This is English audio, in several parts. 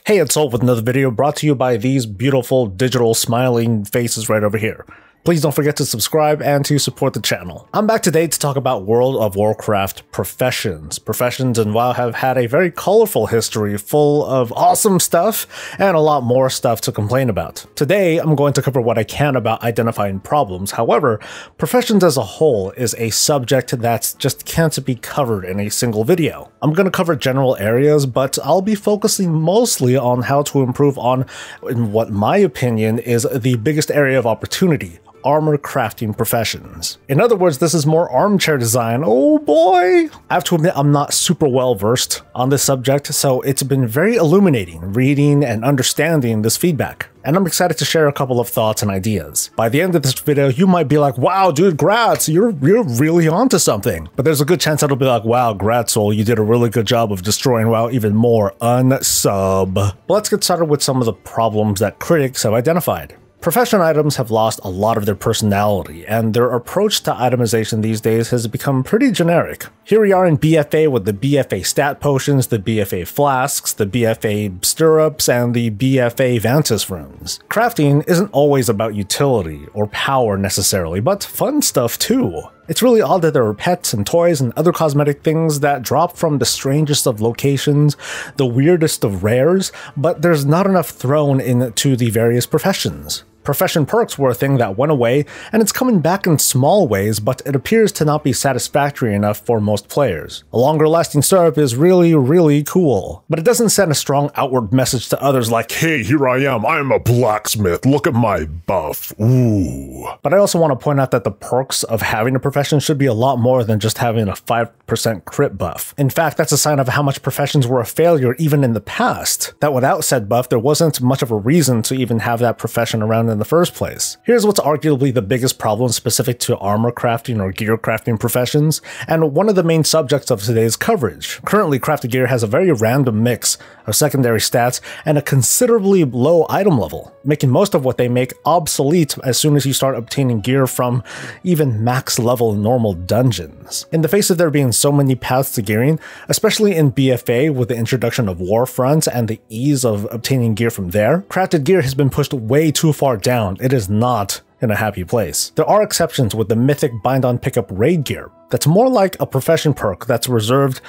Hey, it's Soul with another video brought to you by these beautiful digital smiling faces right over here. Please don't forget to subscribe and to support the channel. I'm back today to talk about World of Warcraft Professions. Professions in WoW have had a very colorful history full of awesome stuff and a lot more stuff to complain about. Today, I'm going to cover what I can about identifying problems. However, Professions as a whole is a subject that just can't be covered in a single video. I'm going to cover general areas, but I'll be focusing mostly on how to improve on, in what my opinion is the biggest area of opportunity: armor crafting professions. In other words, this is more armchair design. Oh boy! I have to admit I'm not super well versed on this subject, so it's been very illuminating reading and understanding this feedback. And I'm excited to share a couple of thoughts and ideas. By the end of this video, you might be like, wow, dude, grats, you're really onto something. But there's a good chance it'll be like, wow, grats, Soul, you did a really good job of destroying WoW even more. Unsub. But let's get started with some of the problems that critics have identified. Profession items have lost a lot of their personality, and their approach to itemization these days has become pretty generic. Here we are in BFA with the BFA stat potions, the BFA flasks, the BFA stirrups, and the BFA Vantis runes. Crafting isn't always about utility or power necessarily, but fun stuff too. It's really odd that there are pets and toys and other cosmetic things that drop from the strangest of locations, the weirdest of rares, but there's not enough thrown into the various professions. Profession perks were a thing that went away, and it's coming back in small ways, but it appears to not be satisfactory enough for most players. A longer lasting syrup is really cool, but it doesn't send a strong outward message to others like, hey, here I am a blacksmith, look at my buff, ooh. But I also want to point out that the perks of having a profession should be a lot more than just having a 5% crit buff. In fact, that's a sign of how much professions were a failure even in the past, that without said buff, there wasn't much of a reason to even have that profession around in the first place. Here's what's arguably the biggest problem specific to armor crafting or gear crafting professions, and one of the main subjects of today's coverage. Currently, crafted gear has a very random mix of secondary stats and a considerably low item level, making most of what they make obsolete as soon as you start obtaining gear from even max level normal dungeons. In the face of there being so many paths to gearing, especially in BFA with the introduction of Warfront and the ease of obtaining gear from there, crafted gear has been pushed way too far down. It is not in a happy place. There are exceptions with the Mythic bind-on pickup raid gear. That's more like a profession perk that's reserved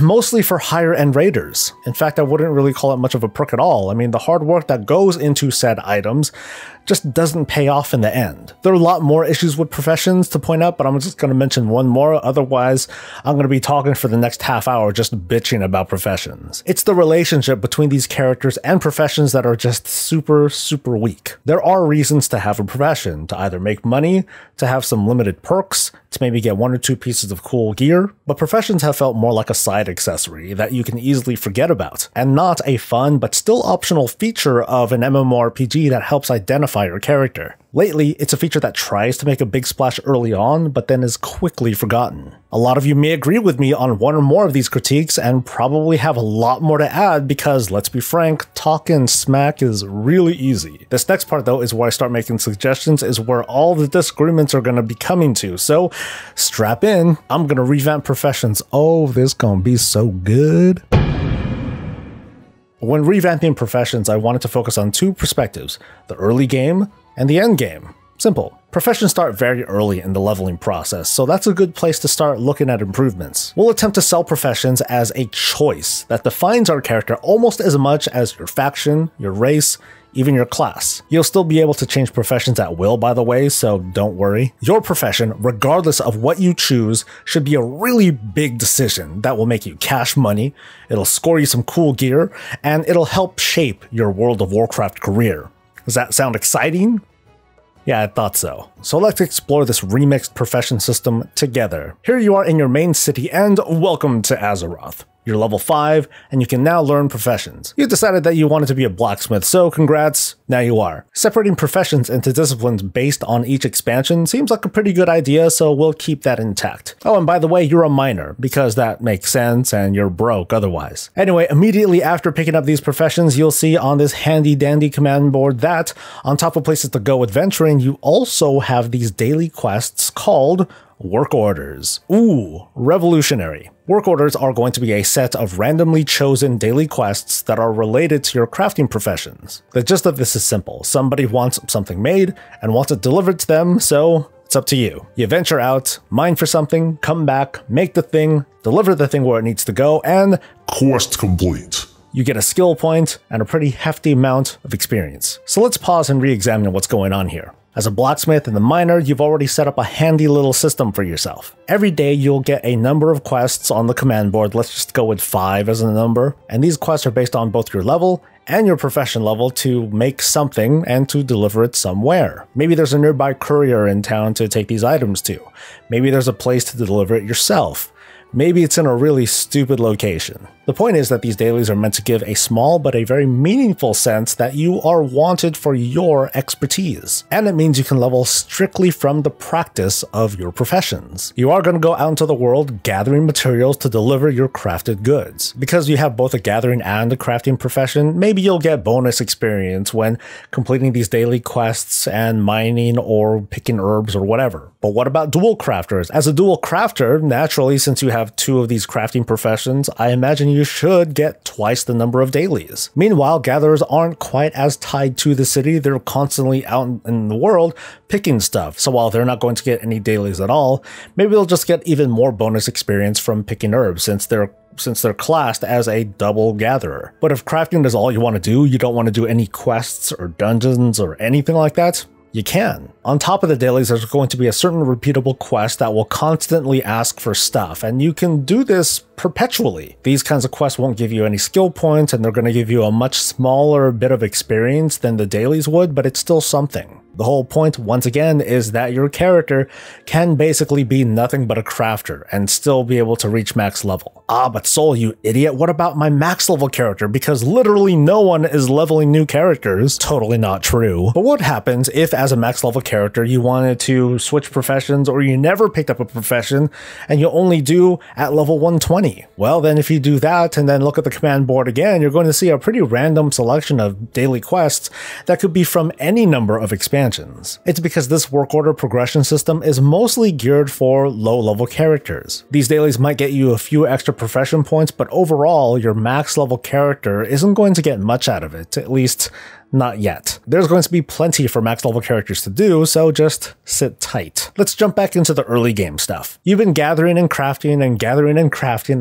mostly for higher end raiders. In fact, I wouldn't really call it much of a perk at all. I mean, the hard work that goes into said items just doesn't pay off in the end. There are a lot more issues with professions to point out, but I'm just going to mention one more. Otherwise, I'm going to be talking for the next half hour just bitching about professions. It's the relationship between these characters and professions that are just super weak. There are reasons to have a profession, to either make money, to have some limited perks, to maybe get 1 or 2 pieces of cool gear, but professions have felt more like a side accessory that you can easily forget about, and not a fun but still optional feature of an MMORPG that helps identify your character. Lately, it's a feature that tries to make a big splash early on, but then is quickly forgotten. A lot of you may agree with me on one or more of these critiques and probably have a lot more to add because, let's be frank, talking smack is really easy. This next part though is where I start making suggestions, is where all the disagreements are going to be coming to, so strap in. I'm going to revamp professions. Oh, this gonna be so good. When revamping professions, I wanted to focus on 2 perspectives: the early game and the end game. Simple. Professions start very early in the leveling process, so that's a good place to start looking at improvements. We'll attempt to sell professions as a choice that defines our character almost as much as your faction, your race, even your class. You'll still be able to change professions at will, by the way, so don't worry. Your profession, regardless of what you choose, should be a really big decision that will make you cash money, it'll score you some cool gear, and it'll help shape your World of Warcraft career. Does that sound exciting? Yeah, I thought so. So let's explore this remixed profession system together. Here you are in your main city, and welcome to Azeroth. You're level 5, and you can now learn professions. You decided that you wanted to be a blacksmith, so congrats, now you are. Separating professions into disciplines based on each expansion seems like a pretty good idea, so we'll keep that intact. Oh, and by the way, you're a miner, because that makes sense, and you're broke otherwise. Anyway, immediately after picking up these professions, you'll see on this handy-dandy command board that, on top of places to go adventuring, you also have these daily quests called work orders. Ooh, revolutionary. Work orders are going to be a set of randomly chosen daily quests that are related to your crafting professions. The gist of this is simple. Somebody wants something made and wants it delivered to them, so it's up to you. You venture out, mine for something, come back, make the thing, deliver the thing where it needs to go, and quest complete. You get a skill point and a pretty hefty amount of experience. So let's pause and re-examine what's going on here. As a blacksmith and a miner, you've already set up a handy little system for yourself. Every day you'll get a number of quests on the command board, let's just go with 5 as a number, and these quests are based on both your level and your profession level to make something and to deliver it somewhere. Maybe there's a nearby courier in town to take these items to. Maybe there's a place to deliver it yourself. Maybe it's in a really stupid location. The point is that these dailies are meant to give a small but a very meaningful sense that you are wanted for your expertise. And it means you can level strictly from the practice of your professions. You are going to go out into the world gathering materials to deliver your crafted goods. Because you have both a gathering and a crafting profession, maybe you'll get bonus experience when completing these daily quests and mining or picking herbs or whatever. But what about dual crafters? As a dual crafter, naturally, since you have 2 of these crafting professions, I imagine you should get twice the number of dailies. Meanwhile, gatherers aren't quite as tied to the city. They're constantly out in the world picking stuff. So while they're not going to get any dailies at all, maybe they'll just get even more bonus experience from picking herbs since they're classed as a double gatherer. But if crafting is all you want to do, you don't want to do any quests or dungeons or anything like that, you can. On top of the dailies, there's going to be a certain repeatable quest that will constantly ask for stuff, and you can do this perpetually. These kinds of quests won't give you any skill points, and they're going to give you a much smaller bit of experience than the dailies would, but it's still something. The whole point, once again, is that your character can basically be nothing but a crafter and still be able to reach max level. Ah, but Soul, you idiot, what about my max level character? Because literally no one is leveling new characters. Totally not true. But what happens if, as a max level character, you wanted to switch professions or you never picked up a profession and you only do at level 120? Well, then if you do that and then look at the command board again, you're going to see a pretty random selection of daily quests that could be from any number of expansions. It's because this work order progression system is mostly geared for low-level characters. These dailies might get you a few extra profession points, but overall, your max level character isn't going to get much out of it, at least not yet. There's going to be plenty for max level characters to do, so just sit tight. Let's jump back into the early game stuff. You've been gathering and crafting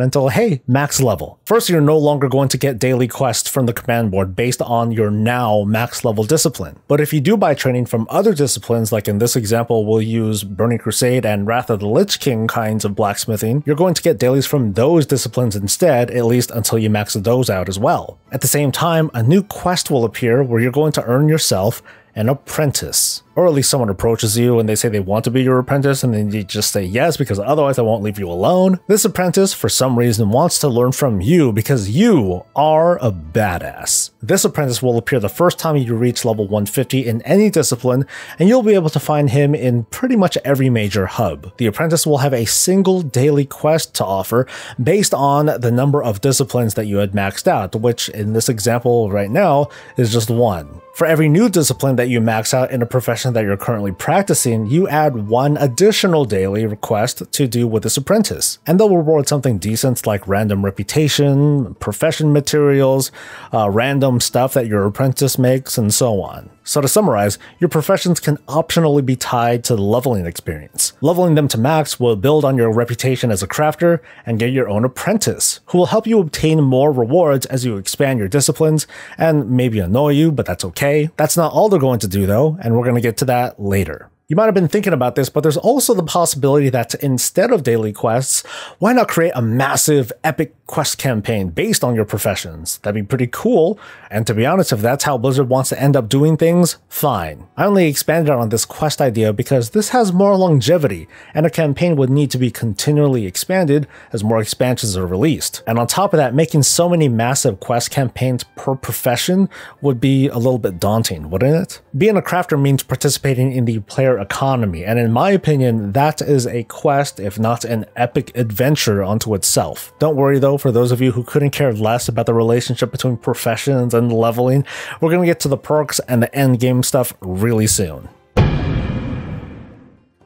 until, hey, max level. First, you're no longer going to get daily quests from the command board based on your now max level discipline. But if you do buy training from other disciplines, like in this example, we'll use Burning Crusade and Wrath of the Lich King kinds of blacksmithing, you're going to get dailies from those disciplines instead, at least until you max those out as well. At the same time, a new quest will appear where you're going to earn yourself an apprentice. Or at least someone approaches you and they say they want to be your apprentice, and then you just say yes because otherwise I won't leave you alone. This apprentice, for some reason, wants to learn from you because you are a badass. This apprentice will appear the first time you reach level 150 in any discipline, and you'll be able to find him in pretty much every major hub. The apprentice will have a single daily quest to offer based on the number of disciplines that you had maxed out, which in this example right now is just 1. For every new discipline that you max out in a profession that you're currently practicing, you add 1 additional daily request to do with this apprentice, and they'll reward something decent like random reputation, profession materials, random stuff that your apprentice makes, and so on. So to summarize, your professions can optionally be tied to the leveling experience. Leveling them to max will build on your reputation as a crafter and get your own apprentice, who will help you obtain more rewards as you expand your disciplines and maybe annoy you, but that's okay. That's not all they're going to do though, and we're going to get to that later. You might have been thinking about this, but there's also the possibility that instead of daily quests, why not create a massive, epic quest campaign based on your professions? That'd be pretty cool, and to be honest, if that's how Blizzard wants to end up doing things, fine. I only expanded on this quest idea because this has more longevity, and a campaign would need to be continually expanded as more expansions are released. And on top of that, making so many massive quest campaigns per profession would be a little bit daunting, wouldn't it? Being a crafter means participating in the player economy, and in my opinion, that is a quest, if not an epic adventure unto itself. Don't worry though, for those of you who couldn't care less about the relationship between professions and leveling, we're going to get to the perks and the endgame stuff really soon.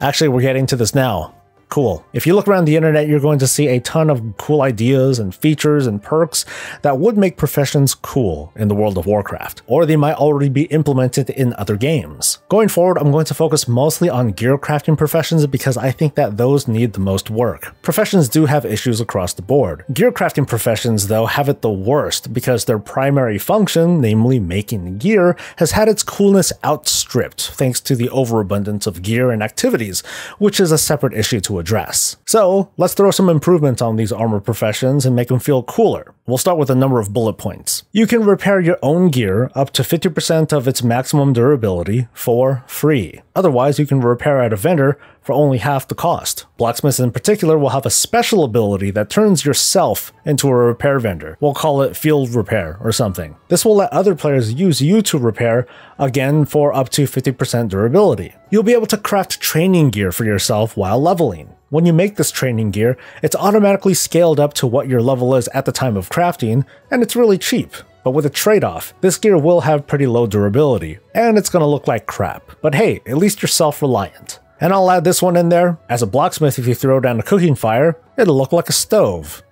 Actually, we're getting to this now. Cool. If you look around the internet, you're going to see a ton of cool ideas and features and perks that would make professions cool in the World of Warcraft, or they might already be implemented in other games. Going forward, I'm going to focus mostly on gear crafting professions because I think that those need the most work. Professions do have issues across the board. Gear crafting professions, though, have it the worst because their primary function, namely making gear, has had its coolness outstripped thanks to the overabundance of gear and activities, which is a separate issue to address. So let's throw some improvements on these armor professions and make them feel cooler. We'll start with a number of bullet points. You can repair your own gear up to 50% of its maximum durability for free. Otherwise, you can repair at a vendor for only half the cost. Blacksmiths in particular will have a special ability that turns yourself into a repair vendor. We'll call it field repair or something. This will let other players use you to repair, again for up to 50% durability. You'll be able to craft training gear for yourself while leveling. When you make this training gear, it's automatically scaled up to what your level is at the time of crafting, and it's really cheap. But with a trade-off, this gear will have pretty low durability, and it's gonna look like crap. But hey, at least you're self-reliant. And I'll add this one in there. As a blacksmith, if you throw down a cooking fire, it'll look like a stove.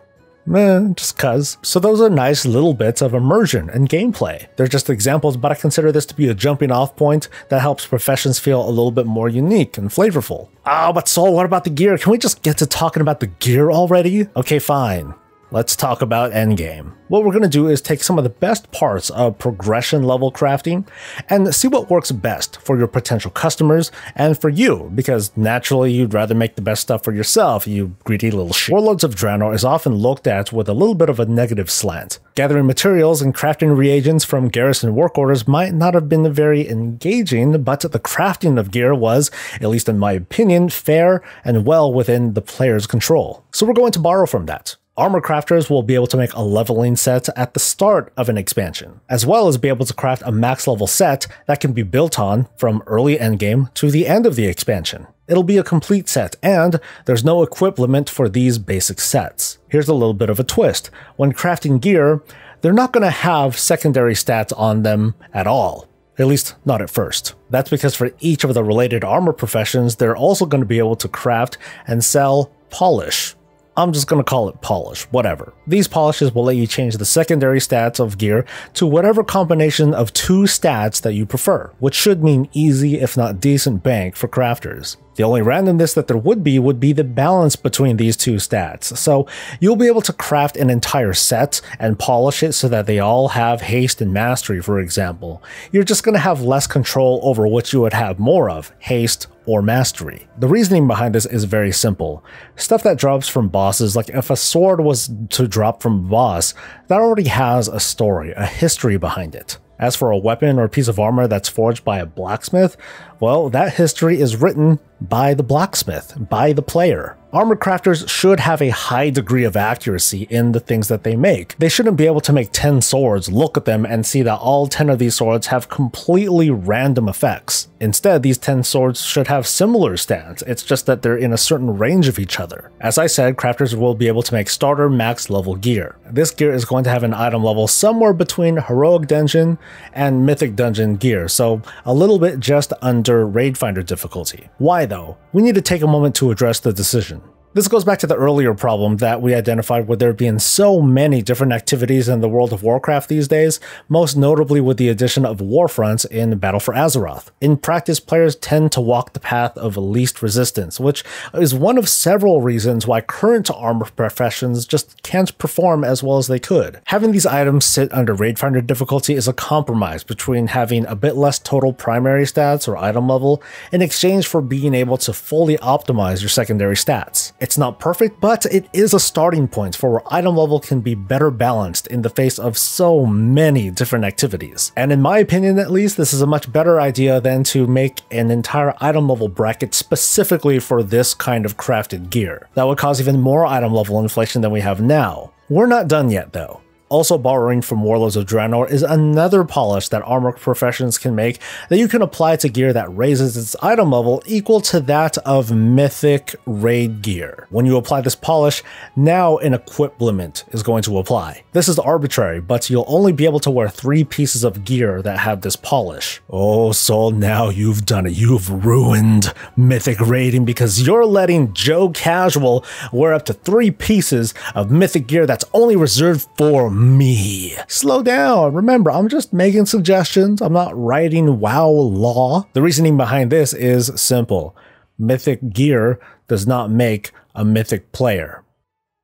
Just cuz. So those are nice little bits of immersion and gameplay. They're just examples, but I consider this to be a jumping off point that helps professions feel a little bit more unique and flavorful. Oh, but Soul, what about the gear? Can we just get to talking about the gear already? Okay, fine. Let's talk about Endgame. What we're going to do is take some of the best parts of progression level crafting and see what works best for your potential customers and for you, because naturally you'd rather make the best stuff for yourself, you greedy little shit. Warlords of Draenor is often looked at with a little bit of a negative slant. Gathering materials and crafting reagents from garrison work orders might not have been very engaging, but the crafting of gear was, at least in my opinion, fair and well within the player's control. So we're going to borrow from that. Armor crafters will be able to make a leveling set at the start of an expansion, as well as be able to craft a max level set that can be built on from early endgame to the end of the expansion. It'll be a complete set, and there's no equip limit for these basic sets. Here's a little bit of a twist. When crafting gear, they're not going to have secondary stats on them at all. At least, not at first. That's because for each of the related armor professions, they're also going to be able to craft and sell polish. I'm just going to call it polish, whatever. These polishes will let you change the secondary stats of gear to whatever combination of two stats that you prefer, which should mean easy if not decent bank for crafters. The only randomness that there would be the balance between these two stats, so you'll be able to craft an entire set and polish it so that they all have haste and mastery, for example. You're just going to have less control over what you would have more of, haste or mastery. The reasoning behind this is very simple. Stuff that drops from bosses, like if a sword was to drop from a boss, that already has a story, a history behind it. As for a weapon or piece of armor that's forged by a blacksmith, well, that history is written by the blacksmith, by the player. Armor crafters should have a high degree of accuracy in the things that they make. They shouldn't be able to make 10 swords, look at them, and see that all 10 of these swords have completely random effects. Instead, these 10 swords should have similar stats, it's just that they're in a certain range of each other. As I said, crafters will be able to make starter max level gear. This gear is going to have an item level somewhere between Heroic Dungeon and Mythic Dungeon gear, so a little bit just under Raid Finder difficulty. Why though? We need to take a moment to address the decision. This goes back to the earlier problem that we identified with there being so many different activities in the World of Warcraft these days, most notably with the addition of Warfronts in Battle for Azeroth. In practice, players tend to walk the path of least resistance, which is one of several reasons why current armor professions just can't perform as well as they could. Having these items sit under Raid Finder difficulty is a compromise between having a bit less total primary stats or item level in exchange for being able to fully optimize your secondary stats. It's not perfect, but it is a starting point for where item level can be better balanced in the face of so many different activities. And in my opinion at least, this is a much better idea than to make an entire item level bracket specifically for this kind of crafted gear. That would cause even more item level inflation than we have now. We're not done yet though. Also borrowing from Warlords of Draenor is another polish that Armor Professions can make that you can apply to gear that raises its item level equal to that of Mythic raid gear. When you apply this polish, now an equipment is going to apply. This is arbitrary, but you'll only be able to wear 3 pieces of gear that have this polish. Oh Soul, now you've done it. You've ruined Mythic raiding because you're letting Joe Casual wear up to 3 pieces of Mythic gear that's only reserved for me. Slow down. Remember, I'm just making suggestions. I'm not writing WoW law. The reasoning behind this is simple. Mythic gear does not make a Mythic player.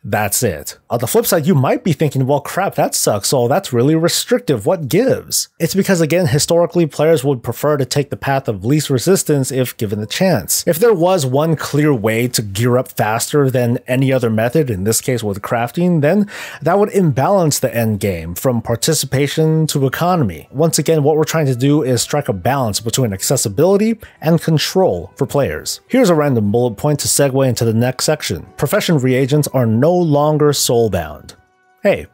That's it. On the flip side, you might be thinking, well, crap, that sucks. So that's really restrictive. What gives? It's because, again, historically, players would prefer to take the path of least resistance if given the chance. If there was one clear way to gear up faster than any other method, in this case with crafting, then that would imbalance the end game from participation to economy. Once again, what we're trying to do is strike a balance between accessibility and control for players. Here's a random bullet point to segue into the next section. Profession reagents are no longer soulbound. Hey,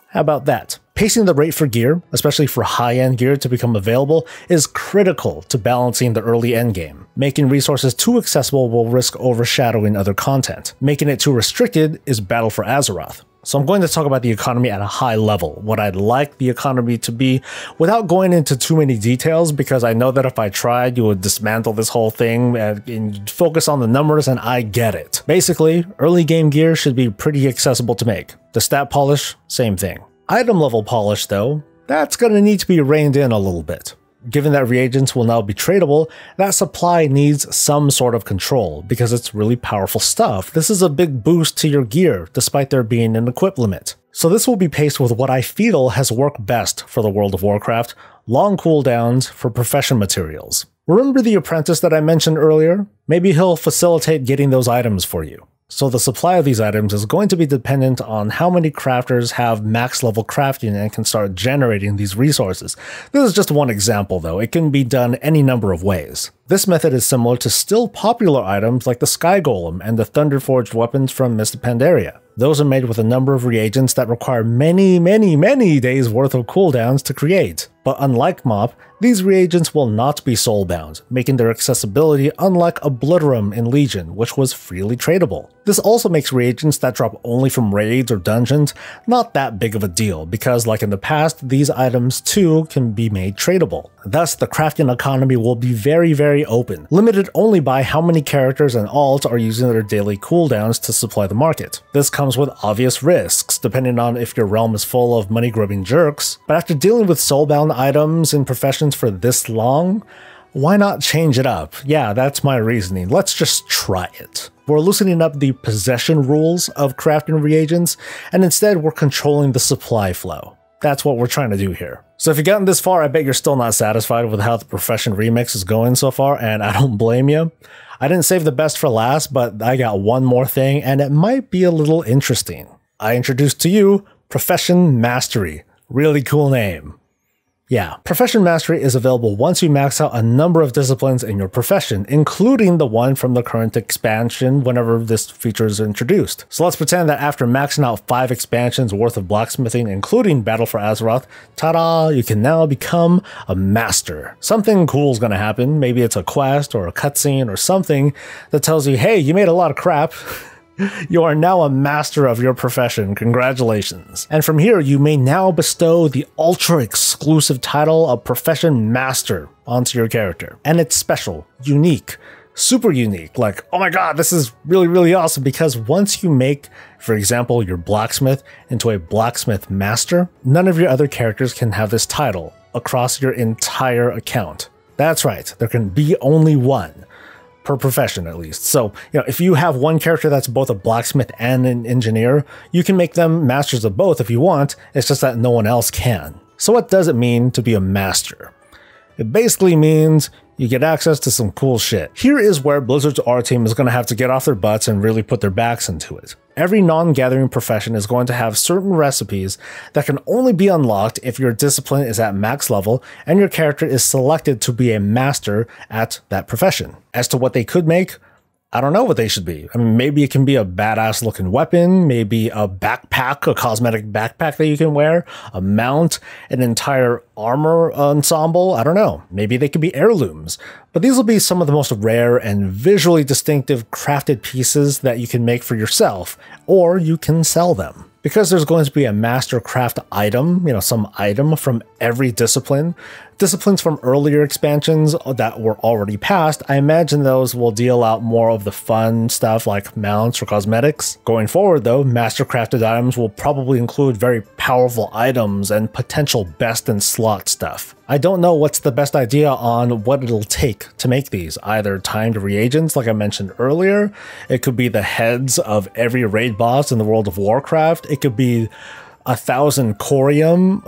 how about that? Pacing the rate for gear, especially for high-end gear to become available, is critical to balancing the early endgame. Making resources too accessible will risk overshadowing other content. Making it too restricted is battle for Azeroth. So I'm going to talk about the economy at a high level, what I'd like the economy to be, without going into too many details, because I know that if I tried, you would dismantle this whole thing and focus on the numbers, and I get it. Basically, early game gear should be pretty accessible to make. The stat polish, same thing. Item level polish though, that's going to need to be reined in a little bit. Given that reagents will now be tradable, that supply needs some sort of control, because it's really powerful stuff. This is a big boost to your gear, despite there being an equip limit. So this will be paced with what I feel has worked best for the World of Warcraft, long cooldowns for profession materials. Remember the apprentice that I mentioned earlier? Maybe he'll facilitate getting those items for you. So the supply of these items is going to be dependent on how many crafters have max level crafting and can start generating these resources. This is just one example though, it can be done any number of ways. This method is similar to still popular items like the Sky Golem and the Thunderforged weapons from Mist of Pandaria. Those are made with a number of reagents that require many days worth of cooldowns to create. But unlike MOP, these reagents will not be soulbound, making their accessibility unlike Obliterum in Legion, which was freely tradable. This also makes reagents that drop only from raids or dungeons not that big of a deal, because like in the past, these items too can be made tradable. Thus, the crafting economy will be very open, limited only by how many characters and alts are using their daily cooldowns to supply the market. This comes with obvious risks, depending on if your realm is full of money-grubbing jerks, but after dealing with soulbound items in professions for this long, why not change it up? Yeah, that's my reasoning. Let's just try it. We're loosening up the possession rules of crafting reagents, and instead we're controlling the supply flow. That's what we're trying to do here. So if you've gotten this far, I bet you're still not satisfied with how the Profession Remix is going so far, and I don't blame you. I didn't save the best for last, but I got one more thing, and it might be a little interesting. I introduced to you Profession Mastery. Really cool name. Yeah, Profession Mastery is available once you max out a number of disciplines in your profession, including the one from the current expansion whenever this feature is introduced. So let's pretend that after maxing out 5 expansions worth of blacksmithing, including Battle for Azeroth, ta-da, you can now become a master. Something cool is going to happen. Maybe it's a quest or a cutscene or something that tells you, hey, you made a lot of crap. You are now a master of your profession, congratulations. And from here, you may now bestow the ultra-exclusive title of Profession Master onto your character. And it's special, unique, super unique, like, oh my god, this is really awesome, because once you make, for example, your blacksmith into a blacksmith master, none of your other characters can have this title across your entire account. That's right, there can be only one. Per profession at least. So, if you have one character that's both a blacksmith and an engineer, you can make them masters of both if you want, it's just that no one else can. So what does it mean to be a master? It basically means you get access to some cool shit. Here is where Blizzard's R team is going to have to get off their butts and really put their backs into it. Every non-gathering profession is going to have certain recipes that can only be unlocked if your discipline is at max level and your character is selected to be a master at that profession. As to what they could make, I don't know what they should be. I mean, maybe it can be a badass looking weapon, maybe a backpack, a cosmetic backpack that you can wear, a mount, an entire armor ensemble. I don't know. Maybe they could be heirlooms. But these will be some of the most rare and visually distinctive crafted pieces that you can make for yourself, or you can sell them. Because there's going to be a mastercraft item, some item from every discipline. Disciplines from earlier expansions that were already passed, I imagine those will deal out more of the fun stuff like mounts or cosmetics. Going forward though, mastercrafted items will probably include very powerful items and potential best in slot stuff. I don't know what's the best idea on what it'll take to make these. Either timed reagents like I mentioned earlier, it could be the heads of every raid boss in the World of Warcraft, it could be 1,000 corium.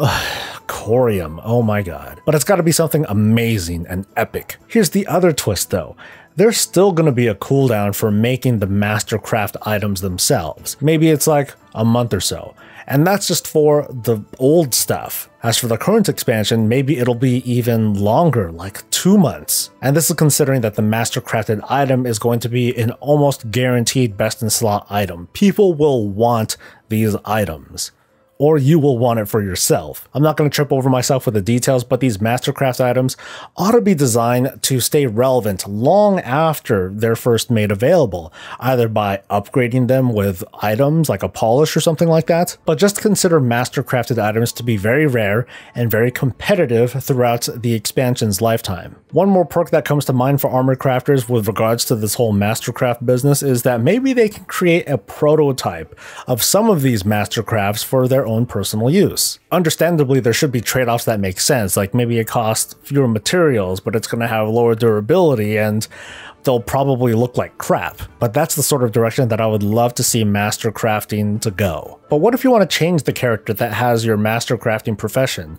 Corium, oh my god. But it's got to be something amazing and epic. Here's the other twist though. There's still going to be a cooldown for making the mastercraft items themselves. Maybe it's like a month or so. And that's just for the old stuff. As for the current expansion, maybe it'll be even longer, like 2 months. And this is considering that the mastercrafted item is going to be an almost guaranteed best in slot item. People will want these items. Or you will want it for yourself. I'm not going to trip over myself with the details, but these mastercraft items ought to be designed to stay relevant long after they're first made available, either by upgrading them with items like a polish or something like that, but just consider mastercrafted items to be very rare and very competitive throughout the expansion's lifetime. One more perk that comes to mind for armor crafters with regards to this whole mastercraft business is that maybe they can create a prototype of some of these mastercrafts for their own personal use. Understandably, there should be trade-offs that make sense, like maybe it costs fewer materials, but it's going to have lower durability and they'll probably look like crap. But that's the sort of direction that I would love to see master crafting to go. But what if you want to change the character that has your master crafting profession?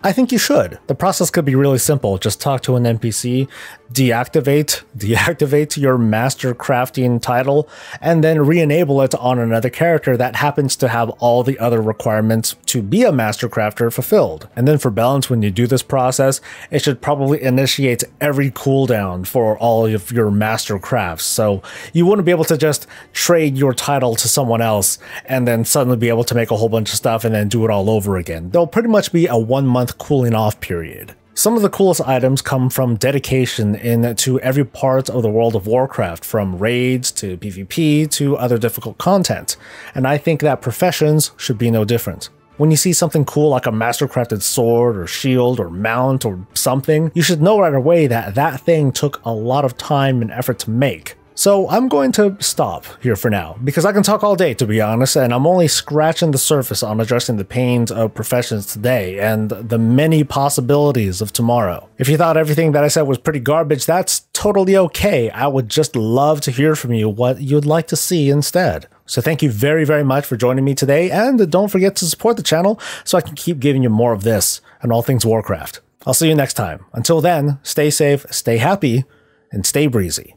I think you should. The process could be really simple. Just talk to an NPC, deactivate your master crafting title, and then re-enable it on another character that happens to have all the other requirements to be a master crafter fulfilled. And then for balance, when you do this process, it should probably initiate every cooldown for all of your master crafts. So you wouldn't be able to just trade your title to someone else and then suddenly be able to make a whole bunch of stuff and then do it all over again. There'll pretty much be a 1 month cooling off period. Some of the coolest items come from dedication into every part of the World of Warcraft, from raids to PvP to other difficult content, and I think that professions should be no different. When you see something cool like a mastercrafted sword or shield or mount or something, you should know right away that that thing took a lot of time and effort to make. So I'm going to stop here for now, because I can talk all day to be honest, and I'm only scratching the surface on addressing the pains of professions today and the many possibilities of tomorrow. If you thought everything that I said was pretty garbage, that's totally okay. I would just love to hear from you what you'd like to see instead. So thank you very, very much for joining me today, and don't forget to support the channel so I can keep giving you more of this and all things Warcraft. I'll see you next time. Until then, stay safe, stay happy, and stay breezy.